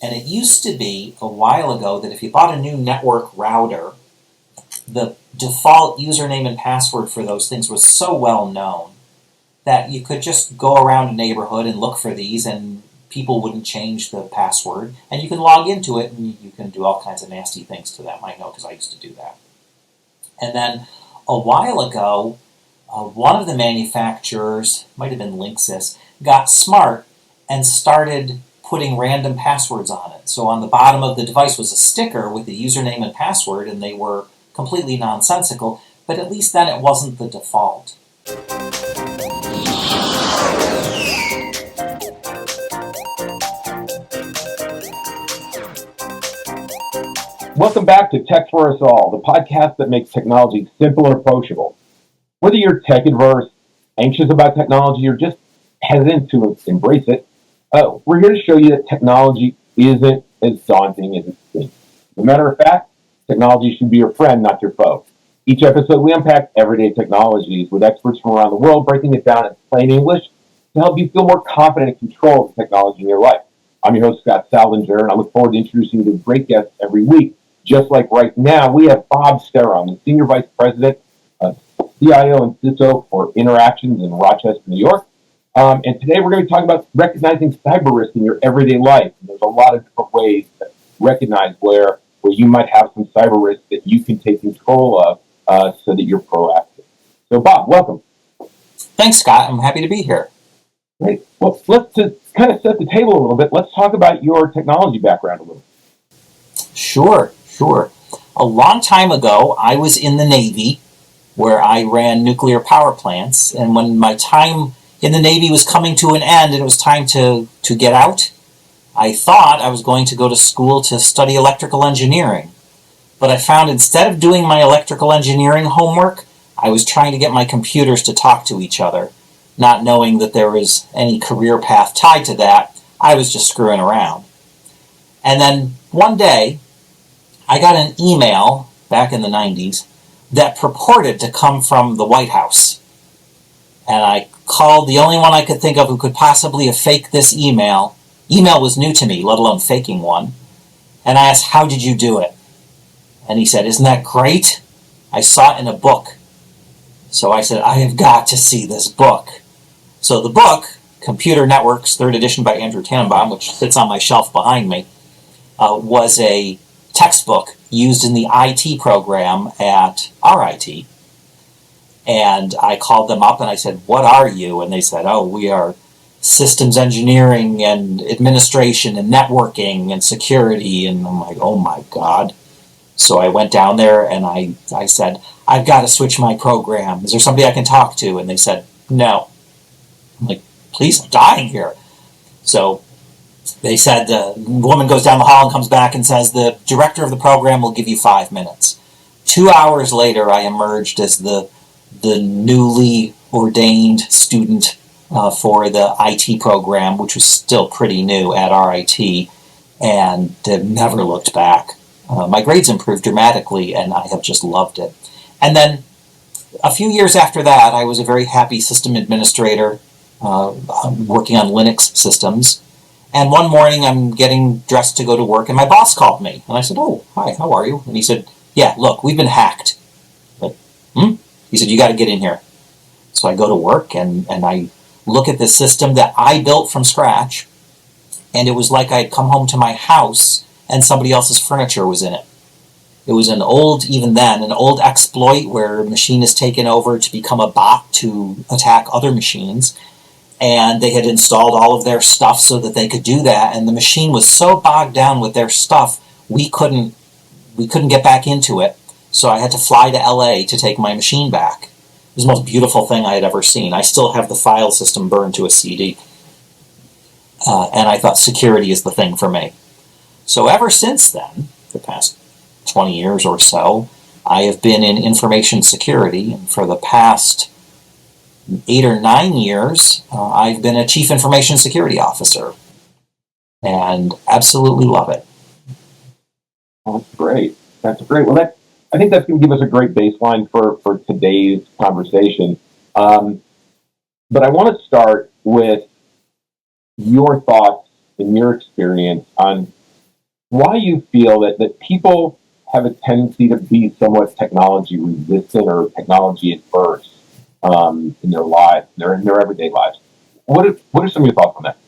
And it used to be a while ago that if you bought a new network router, the default username and password for those things was so well known that you could just go around a neighborhood and look for these, and people wouldn't change the password. And you can log into it, and you can do all kinds of nasty things to them. I know, because I used to do that. And then a while ago, one of the manufacturers, might have been Linksys, got smart and started putting random passwords on it. So on the bottom of the device was a sticker with the username and password, and they were completely nonsensical, but at least then it wasn't the default. Welcome back to TECH4USALL, the podcast that makes technology simple and approachable. Whether you're tech-adverse, anxious about technology, or just hesitant to embrace it, we're here to show you that technology isn't as daunting as it seems. As a matter of fact, technology should be your friend, not your foe. Each episode, we unpack everyday technologies with experts from around the world, breaking it down in plain English to help you feel more confident and control of the technology in your life. I'm your host, Scott Saldinger, and I look forward to introducing you to great guests every week. Just like right now, we have Bob Steron, the Senior Vice President of CIO and CISO for Interactions in Rochester, New York. And today we're going to be talking about recognizing cyber risk in your everyday life. And there's a lot of different ways to recognize where you might have some cyber risk that you can take control of so that you're proactive. So Bob, welcome. Thanks, Scott. I'm happy to be here. Great. Well, let's kind of set the table a little bit. Let's talk about your technology background a little. Sure. A long time ago, I was in the Navy, where I ran nuclear power plants, and when my time in the Navy was coming to an end and it was time to get out, I thought I was going to go to school to study electrical engineering. But I found instead of doing my electrical engineering homework, I was trying to get my computers to talk to each other. Not knowing that there was any career path tied to that, I was just screwing around. And then one day, I got an email back in the 90s that purported to come from the White House. And I called the only one I could think of who could possibly have faked this email. Email was new to me, let alone faking one. And I asked, how did you do it? And he said, isn't that great? I saw it in a book. So I said, I have got to see this book. So the book, Computer Networks, 3rd edition by Andrew Tannenbaum, which sits on my shelf behind me, was a textbook used in the IT program at RIT. And I called them up and I said, what are you? And they said, oh, we are systems engineering and administration and networking and security. And I'm like, oh my God. So I went down there and I said, I've got to switch my program. Is there somebody I can talk to? And they said, no. I'm like, please, I'm dying here. So they said, the woman goes down the hall and comes back and says, the director of the program will give you 5 minutes. 2 hours later, I emerged as the newly ordained student for the IT program, which was still pretty new at RIT, and never looked back. My grades improved dramatically, and I have just loved it. And then a few years after that, I was a very happy system administrator working on Linux systems. And one morning, I'm getting dressed to go to work, and my boss called me. And I said, oh, hi, how are you? And he said, yeah, look, we've been hacked. But, He said, you got to get in here. So I go to work, and I look at this system that I built from scratch, and it was like I'd come home to my house, and somebody else's furniture was in it. It was an old exploit where a machine is taken over to become a bot to attack other machines. And they had installed all of their stuff so that they could do that. And the machine was so bogged down with their stuff, we couldn't get back into it. So I had to fly to LA to take my machine back. It was the most beautiful thing I had ever seen. I still have the file system burned to a CD. And I thought security is the thing for me. So ever since then, the past 20 years or so, I have been in information security. And for the past 8 or 9 years, I've been a Chief Information Security Officer, and absolutely love it. Oh, that's great. Well, I think that's going to give us a great baseline for today's conversation. But I want to start with your thoughts and your experience on why you feel that people have a tendency to be somewhat technology resistant or technology adverse in their lives, in their everyday lives. What are some of your thoughts on that?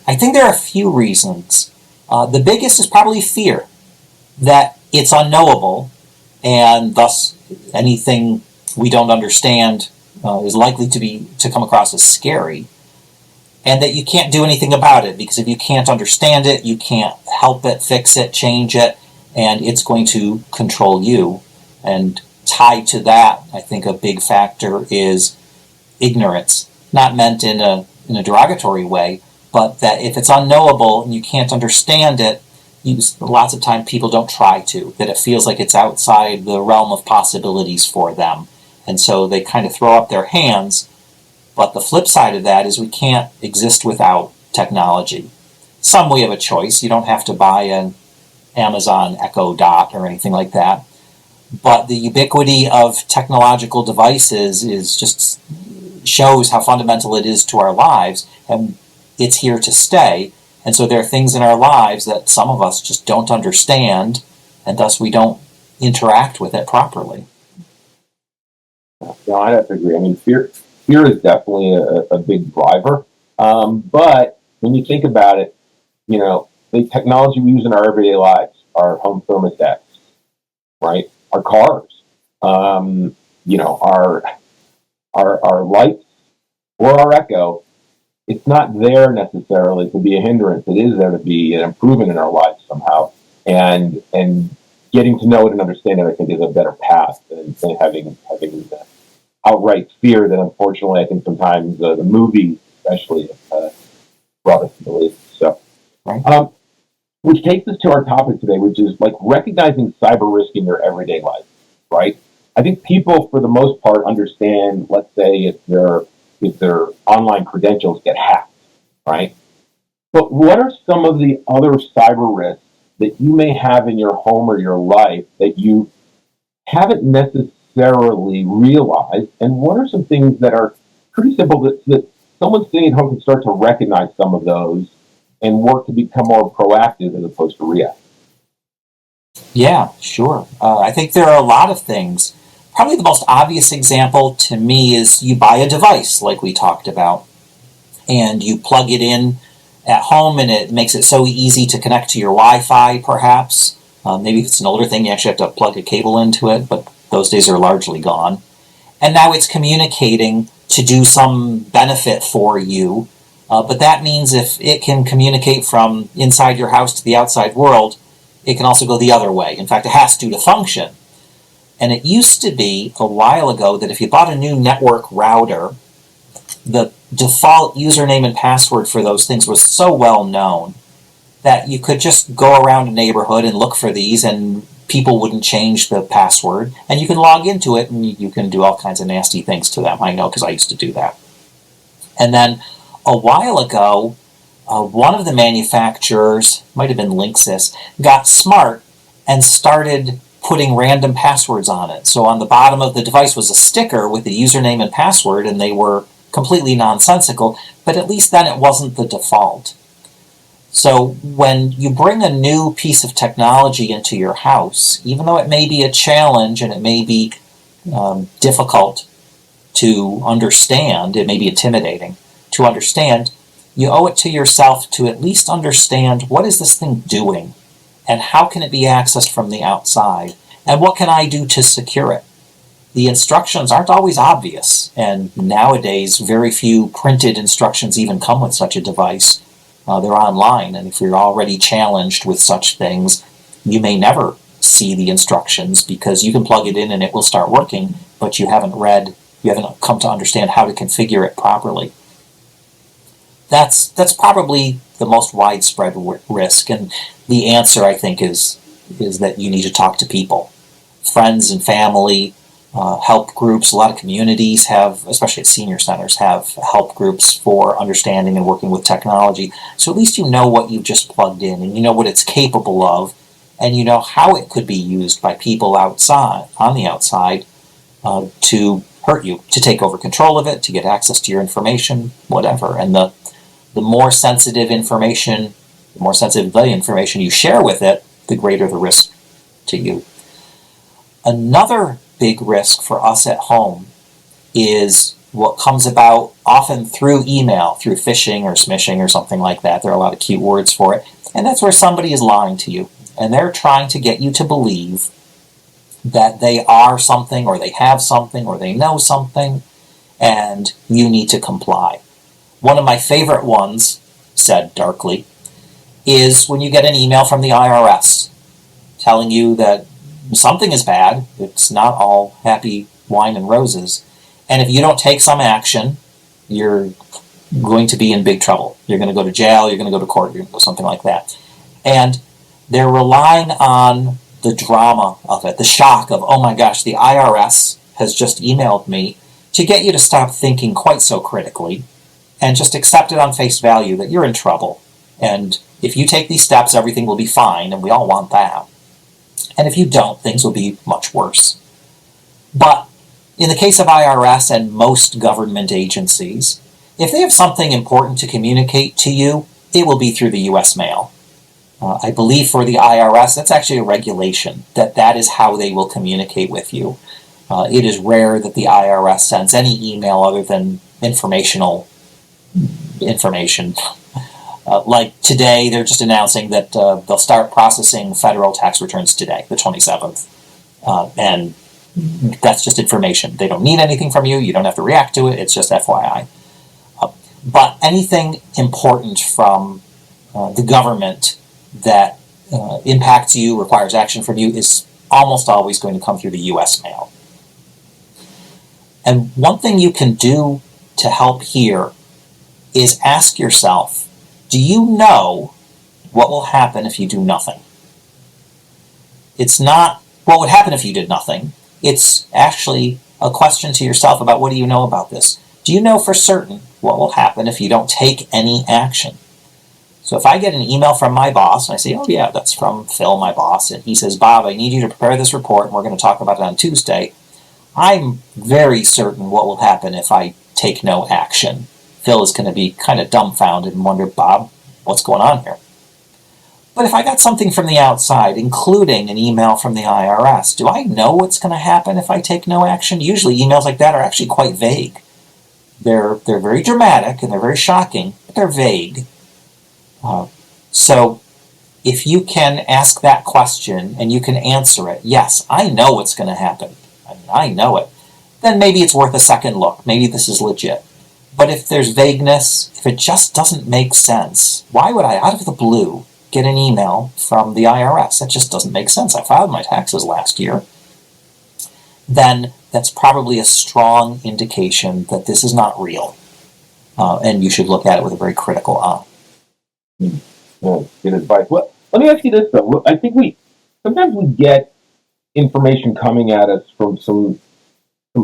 I think there are a few reasons. The biggest is probably fear that it's unknowable, and thus anything we don't understand is likely to come across as scary, and that you can't do anything about it, because if you can't understand it, you can't help it, fix it, change it, and it's going to control you. And tied to that, I think a big factor is ignorance, not meant in a derogatory way, but that if it's unknowable and you can't understand it, lots of times people don't try to, that it feels like it's outside the realm of possibilities for them. And so they kind of throw up their hands. But the flip side of that is we can't exist without technology. Some we have a choice. You don't have to buy an Amazon Echo Dot or anything like that. But the ubiquity of technological devices is just shows how fundamental it is to our lives, and it's here to stay. And so there are things in our lives that some of us just don't understand, and thus we don't interact with it properly. No, I have to agree. I mean, fear is definitely a big driver. But when you think about it, the technology we use in our everyday lives, our home thermostats, right? Our cars, our lights or our Echo, it's not there necessarily to be a hindrance. It is there to be an improvement in our lives somehow. And getting to know it and understand it, I think, is a better path than having the outright fear that, unfortunately, I think sometimes the movies especially brought us to believe. So, Right. Which takes us to our topic today, which is like recognizing cyber risk in your everyday life, right? I think people, for the most part, understand, let's say, if their online credentials get hacked, right? But what are some of the other cyber risks that you may have in your home or your life that you haven't necessarily realized? And what are some things that are pretty simple that someone sitting at home can start to recognize some of those and work to become more proactive as opposed to reactive? Yeah, sure. I think there are a lot of things. Probably the most obvious example to me is you buy a device like we talked about, and you plug it in at home, and it makes it so easy to connect to your Wi-Fi, perhaps. Maybe if it's an older thing, you actually have to plug a cable into it, but those days are largely gone. And now it's communicating to do some benefit for you, but that means if it can communicate from inside your house to the outside world, it can also go the other way. In fact, it has to function. And it used to be a while ago that if you bought a new network router, the default username and password for those things was so well known that you could just go around a neighborhood and look for these, and people wouldn't change the password. And you can log into it, and you can do all kinds of nasty things to them. I know, because I used to do that. And then a while ago, one of the manufacturers, might have been Linksys, got smart and started putting random passwords on it. So on the bottom of the device was a sticker with the username and password, and they were completely nonsensical, but at least then it wasn't the default. So when you bring a new piece of technology into your house, even though it may be a challenge and it may be difficult to understand, it may be intimidating to understand, you owe it to yourself to at least understand, what is this thing doing? And how can it be accessed from the outside? And what can I do to secure it? The instructions aren't always obvious, and nowadays very few printed instructions even come with such a device. They're online, and if you're already challenged with such things, you may never see the instructions, because you can plug it in and it will start working, but you haven't come to understand how to configure it properly. That's probably the most widespread risk, and the answer, I think, is that you need to talk to people, friends and family, help groups. A lot of communities have, especially at senior centers, have help groups for understanding and working with technology. So at least you know what you've just plugged in, and you know what it's capable of, and you know how it could be used by people outside, on the outside, to hurt you, to take over control of it, to get access to your information, whatever. And the more sensitive information The more sensitive the information you share with it, the greater the risk to you. Another big risk for us at home is what comes about often through email, through phishing or smishing or something like that. There are a lot of cute words for it. And that's where somebody is lying to you. And they're trying to get you to believe that they are something, or they have something, or they know something, and you need to comply. One of my favorite ones, said darkly, is when you get an email from the IRS telling you that something is bad. It's not all happy wine and roses. And if you don't take some action, you're going to be in big trouble. You're going to go to jail, you're going to go to court, you're going to go something like that. And they're relying on the drama of it, the shock of, oh my gosh, the IRS has just emailed me, to get you to stop thinking quite so critically and just accept it on face value that you're in trouble. And if you take these steps, everything will be fine, and we all want that. And if you don't, things will be much worse. But in the case of IRS and most government agencies, if they have something important to communicate to you, it will be through the U.S. mail. I believe for the IRS, that's actually a regulation, that is how they will communicate with you. It is rare that the IRS sends any email other than information. Like today, they're just announcing that they'll start processing federal tax returns today, the 27th. And that's just information. They don't need anything from you. You don't have to react to it. It's just FYI. But anything important from the government that impacts you, requires action from you, is almost always going to come through the U.S. mail. And one thing you can do to help here is ask yourself, do you know what will happen if you do nothing? It's not what would happen if you did nothing. It's actually a question to yourself about, what do you know about this? Do you know for certain what will happen if you don't take any action? So if I get an email from my boss, and I say, oh yeah, that's from Phil, my boss, and he says, Bob, I need you to prepare this report, and we're going to talk about it on Tuesday, I'm very certain what will happen if I take no action. Phil is going to be kind of dumbfounded and wonder, Bob, what's going on here? But if I got something from the outside, including an email from the IRS, do I know what's going to happen if I take no action? Usually emails like that are actually quite vague. They're very dramatic and they're very shocking, but they're vague. So if you can ask that question and you can answer it, yes, I know what's going to happen. I know it. Then maybe it's worth a second look. Maybe this is legit. But if there's vagueness, if it just doesn't make sense, why would I, out of the blue, get an email from the IRS? That just doesn't make sense. I filed my taxes last year. Then that's probably a strong indication that this is not real. And you should look at it with a very critical eye. Well, good advice. Well, let me ask you this, though. I think sometimes we get information coming at us from some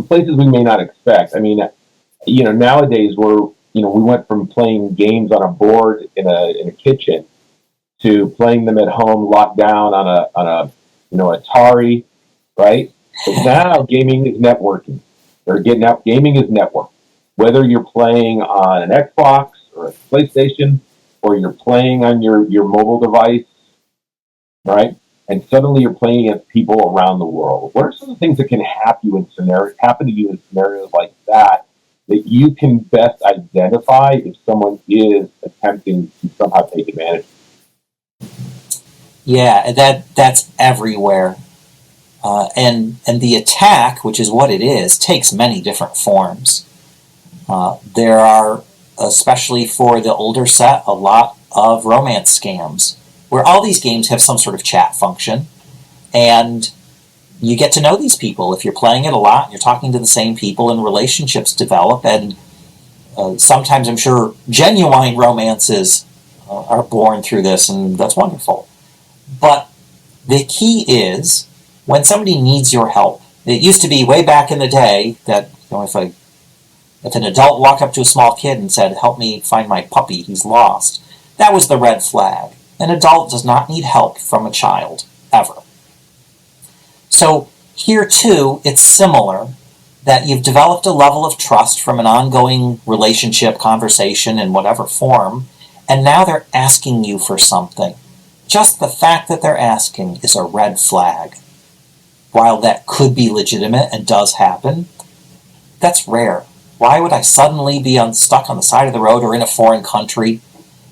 places we may not expect. I mean, nowadays we went from playing games on a board in a kitchen to playing them at home, locked down on a Atari, right? But now gaming is networking. Gaming is network. Whether you're playing on an Xbox or a PlayStation, or you're playing on your mobile device, right? And suddenly you're playing against people around the world. What are some of the things that can happen to you in scenarios like that you can best identify if someone is attempting to somehow take advantage? Yeah, that's everywhere. And the attack, which is what it is, takes many different forms. There are, especially for the older set, a lot of romance scams, where all these games have some sort of chat function, and you get to know these people. If you're playing it a lot, you're talking to the same people, and relationships develop, and sometimes I'm sure genuine romances are born through this, and that's wonderful. But the key is, when somebody needs your help, it used to be way back in the day that if an adult walked up to a small kid and said, help me find my puppy, he's lost, that was the red flag. An adult does not need help from a child, ever. So here too, it's similar, that you've developed a level of trust from an ongoing relationship, conversation, in whatever form, and now they're asking you for something. Just the fact that they're asking is a red flag. While that could be legitimate and does happen, that's rare. Why would I suddenly be stuck on the side of the road or in a foreign country,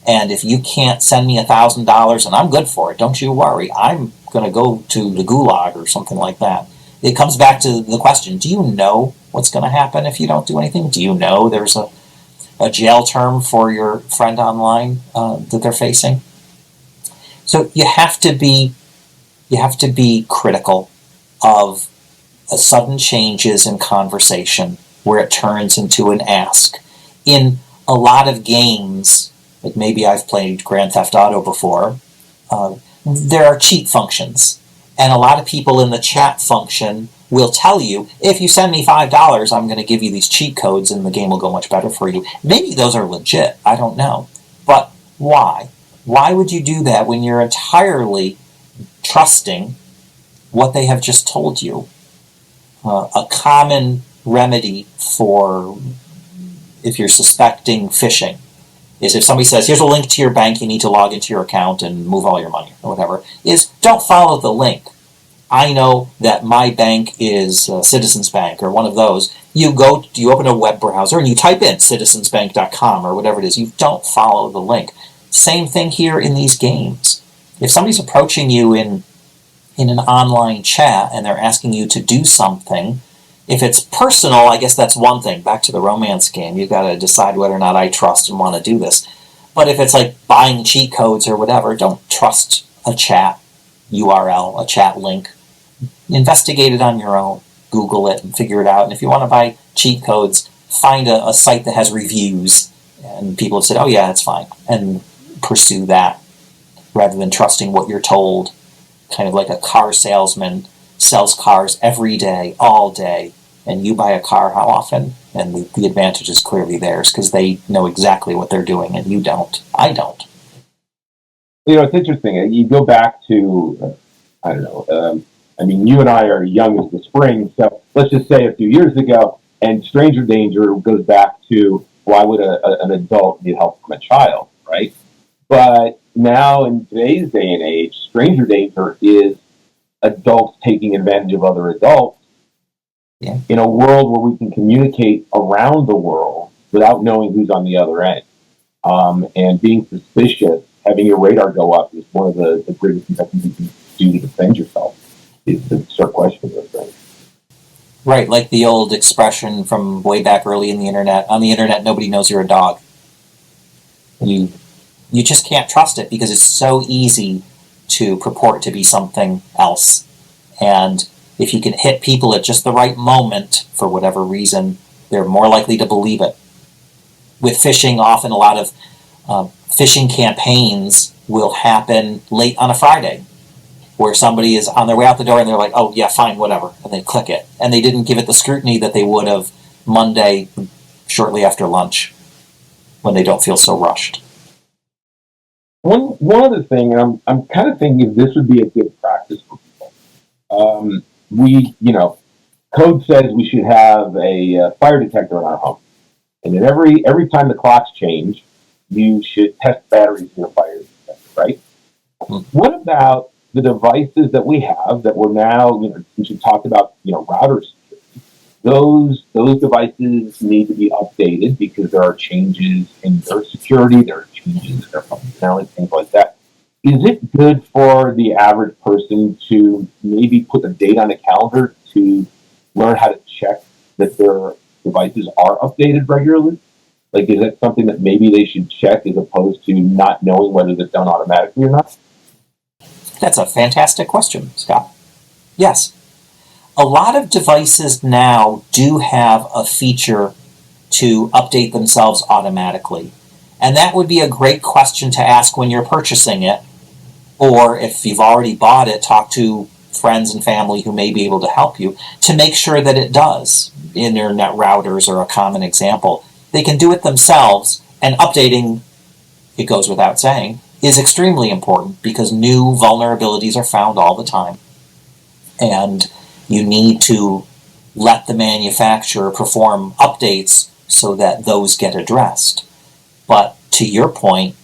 and if you can't send me $1,000, and I'm good for it, don't you worry, I'm going to go to the gulag or something like that. It comes back to the question, do you know what's going to happen if you don't do anything? Do you know there's a jail term for your friend online that they're facing? So you have to be critical of sudden changes in conversation where it turns into an ask. In a lot of games, like maybe I've played Grand Theft Auto before, there are cheat functions. And a lot of people in the chat function will tell you, if you send me $5, I'm going to give you these cheat codes and the game will go much better for you. Maybe those are legit, I don't know. But why? Why would you do that when you're entirely trusting what they have just told you? A common remedy for if you're suspecting phishing is if somebody says, here's a link to your bank, you need to log into your account and move all your money or whatever, is don't follow the link. I know that my bank is Citizens Bank or one of those. You open a web browser and you type in citizensbank.com or whatever it is. You don't follow the link. Same thing here in these games. If somebody's approaching you in an online chat and they're asking you to do something, if it's personal, I guess that's one thing. Back to the romance game, you've got to decide whether or not I trust and want to do this. But if it's like buying cheat codes or whatever, don't trust a chat URL, a chat link. Investigate it on your own. Google it and figure it out. And if you want to buy cheat codes, find a site that has reviews and people have said, oh yeah, it's fine, and pursue that rather than trusting what you're told. Kind of like a car salesman sells cars every day, all day, and you buy a car how often? And the advantage is clearly theirs because they know exactly what they're doing and you don't. I don't. It's interesting. You go back to, I don't know, you and I are young as the spring, so let's just say a few years ago, and stranger danger goes back to why would an adult need help from a child, right? But now in today's day and age, stranger danger is adults taking advantage of other adults in a world where we can communicate around the world without knowing who's on the other end. And being suspicious, having your radar go up is one of the greatest things that you can do to defend yourself, is to start questioning those things. Right, like the old expression from way back early in the internet, on the internet nobody knows you're a dog. You just can't trust it because it's so easy to purport to be something else. And if you can hit people at just the right moment, for whatever reason, they're more likely to believe it. With phishing, often a lot of phishing campaigns will happen late on a Friday, where somebody is on their way out the door and they're like, oh yeah, fine, whatever, and they click it. And they didn't give it the scrutiny that they would have Monday shortly after lunch when they don't feel so rushed. One other thing, and I'm kind of thinking this would be a good practice for people. Code says we should have a fire detector in our home, and then every time the clocks change, you should test batteries in your fire detector, right? What about the devices that we have that we're now, since you talked about, router security, those devices need to be updated because there are changes in their security, there are changes in their functionality, things like that. Is it good for the average person to maybe put a date on a calendar to learn how to check that their devices are updated regularly? Like, is that something that maybe they should check as opposed to not knowing whether they're done automatically or not? That's a fantastic question, Scott. Yes. A lot of devices now do have a feature to update themselves automatically. And that would be a great question to ask when you're purchasing it. Or if you've already bought it, talk to friends and family who may be able to help you to make sure that it does. Internet routers are a common example. They can do it themselves, and updating, it goes without saying, is extremely important because new vulnerabilities are found all the time. And you need to let the manufacturer perform updates so that those get addressed. But to your point,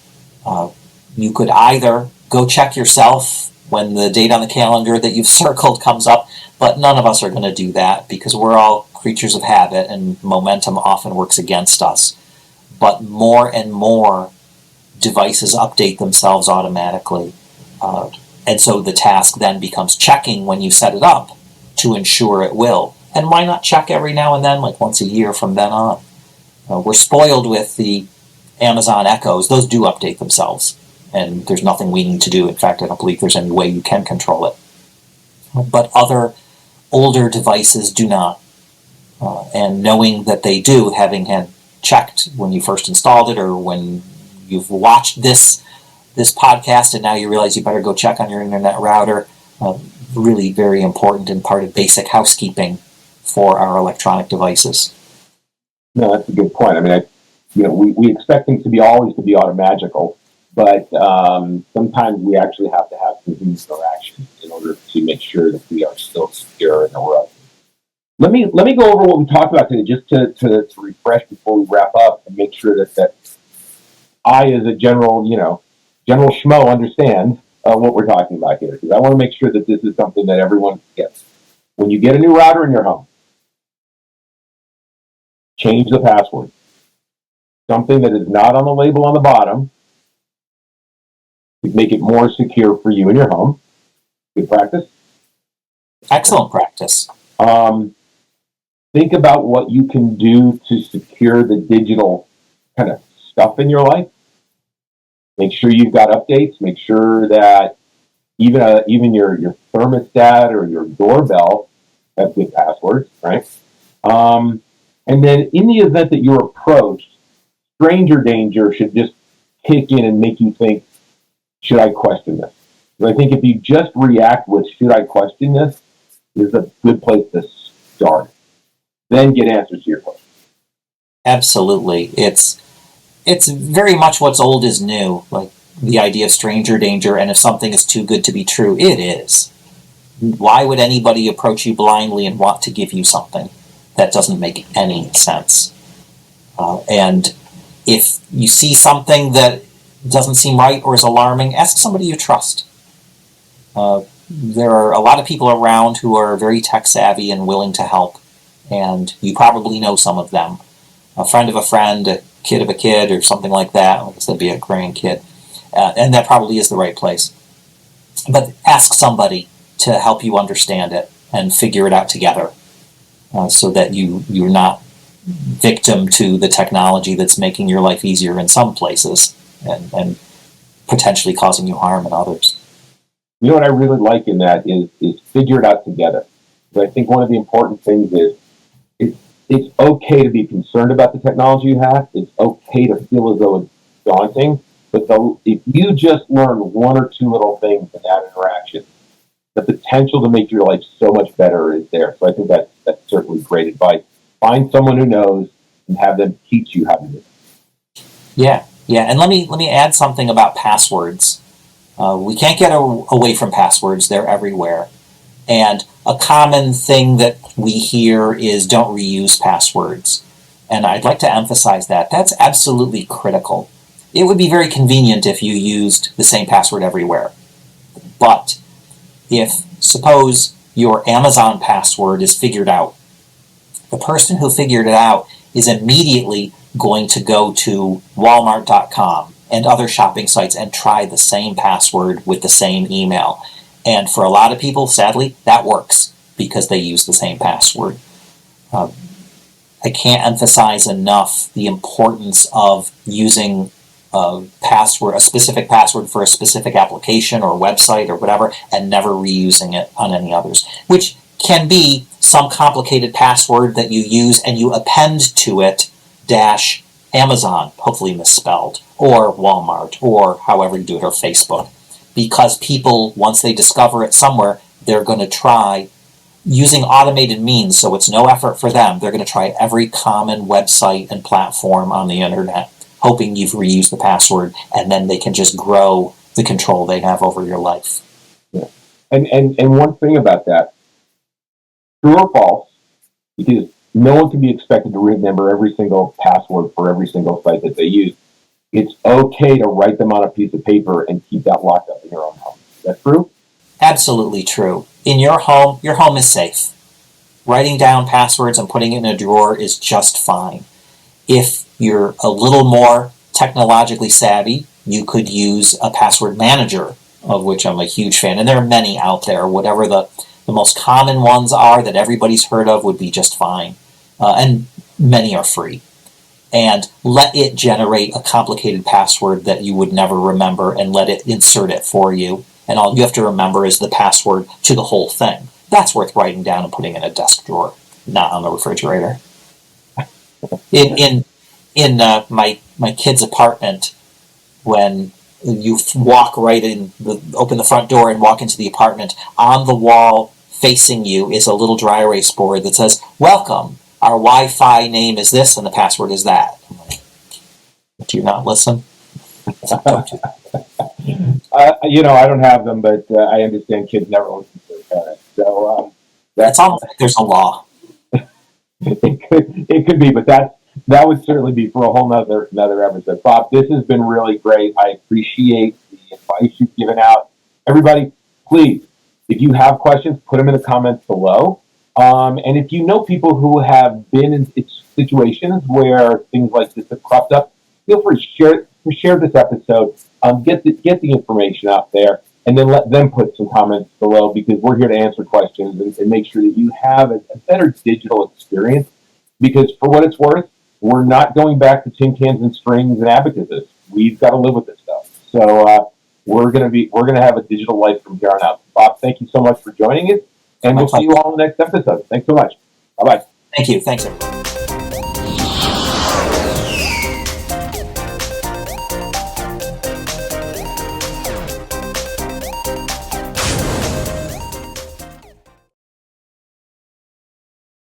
You could either go check yourself when the date on the calendar that you've circled comes up, but none of us are going to do that because we're all creatures of habit and momentum often works against us. But more and more devices update themselves automatically. And so the task then becomes checking when you set it up to ensure it will. And why not check every now and then, like once a year from then on? We're spoiled with the Amazon Echoes. Those do update themselves, and there's nothing we need to do. In fact, I don't believe there's any way you can control it. But other older devices do not. And knowing that they do, having had checked when you first installed it or when you've watched this podcast and now you realize you better go check on your internet router, really very important and part of basic housekeeping for our electronic devices. No, that's a good point. I mean, we expect things to be always to be automagical, but sometimes we actually have to have some human interaction in order to make sure that we are still secure and that we're up. Let me go over what we talked about today, just to refresh before we wrap up and make sure that I, as a general schmo, understands what we're talking about here, because I want to make sure that this is something that everyone gets. When you get a new router in your home, change the password. Something that is not on the label on the bottom to make it more secure for you in your home. Good practice. Excellent practice. Think about what you can do to secure the digital kind of stuff in your life. Make sure you've got updates. Make sure that even your thermostat or your doorbell have good passwords, right? And then in the event that you're approached, stranger danger should just kick in and make you think, should I question this? But I think if you just react with, should I question this, is a good place to start. Then get answers to your questions. Absolutely. It's very much what's old is new, like the idea of stranger danger, and if something is too good to be true, it is. Why would anybody approach you blindly and want to give you something? That doesn't make any sense. And if you see something that doesn't seem right or is alarming, ask somebody you trust. There are a lot of people around who are very tech savvy and willing to help, and you probably know some of them. A friend of a friend, a kid of a kid, or something like that. I guess that'd be a grandkid. And that probably is the right place. But ask somebody to help you understand it and figure it out together, so that you're not victim to the technology that's making your life easier in some places and potentially causing you harm in others. You know what I really like in that is figure it out together. But I think one of the important things is it's okay to be concerned about the technology you have. It's okay to feel as though it's daunting. But if you just learn one or two little things in that interaction, the potential to make your life so much better is there. So I think that's certainly great advice. Find someone who knows and have them teach you how to do it. Yeah. And let me add something about passwords. We can't get away from passwords. They're everywhere. And a common thing that we hear is don't reuse passwords. And I'd like to emphasize that. That's absolutely critical. It would be very convenient if you used the same password everywhere. But if, suppose, your Amazon password is figured out, the person who figured it out is immediately going to go to Walmart.com and other shopping sites and try the same password with the same email. And for a lot of people, sadly, that works because they use the same password. I can't emphasize enough the importance of using a specific password for a specific application or website or whatever, and never reusing it on any others, which can be some complicated password that you use and you append to it -Amazon, hopefully misspelled, or Walmart, or however you do it, or Facebook. Because people, once they discover it somewhere, they're going to try using automated means, so it's no effort for them. They're going to try every common website and platform on the internet, hoping you've reused the password, and then they can just grow the control they have over your life. Yeah. And one thing about that, true or false, because no one can be expected to remember every single password for every single site that they use. it's okay to write them on a piece of paper and keep that locked up in your own home. Is that true? Absolutely true. In your home is safe. Writing down passwords and putting it in a drawer is just fine. If you're a little more technologically savvy, you could use a password manager, of which I'm a huge fan. And there are many out there. Whatever the most common ones are that everybody's heard of would be just fine. And many are free. And let it generate a complicated password that you would never remember and let it insert it for you. And all you have to remember is the password to the whole thing. That's worth writing down and putting in a desk drawer, not on the refrigerator. In my kid's apartment, when you walk right in, open the front door and walk into the apartment, on the wall facing you is a little dry erase board that says, "Welcome. Our Wi-Fi name is this and the password is that." I'm like, do you not listen? Don't do that. I don't have them, but I understand kids never listen to their parents. So It's almost like there's a law. it could be, but that would certainly be for a whole nother episode. Bob, this has been really great. I appreciate the advice you've given out. Everybody, please, if you have questions, put them in the comments below. And if you know people who have been in situations where things like this have cropped up, feel free to share this episode. Get the information out there, and then let them put some comments below, because we're here to answer questions and make sure that you have a better digital experience. Because for what it's worth, we're not going back to tin cans and strings and abacuses. We've got to live with this stuff. So we're gonna have a digital life from here on out. Bob, thank you so much for joining us, and we'll see you all in the next episode. Thanks so much. Bye bye. Thank you. Thanks, everyone.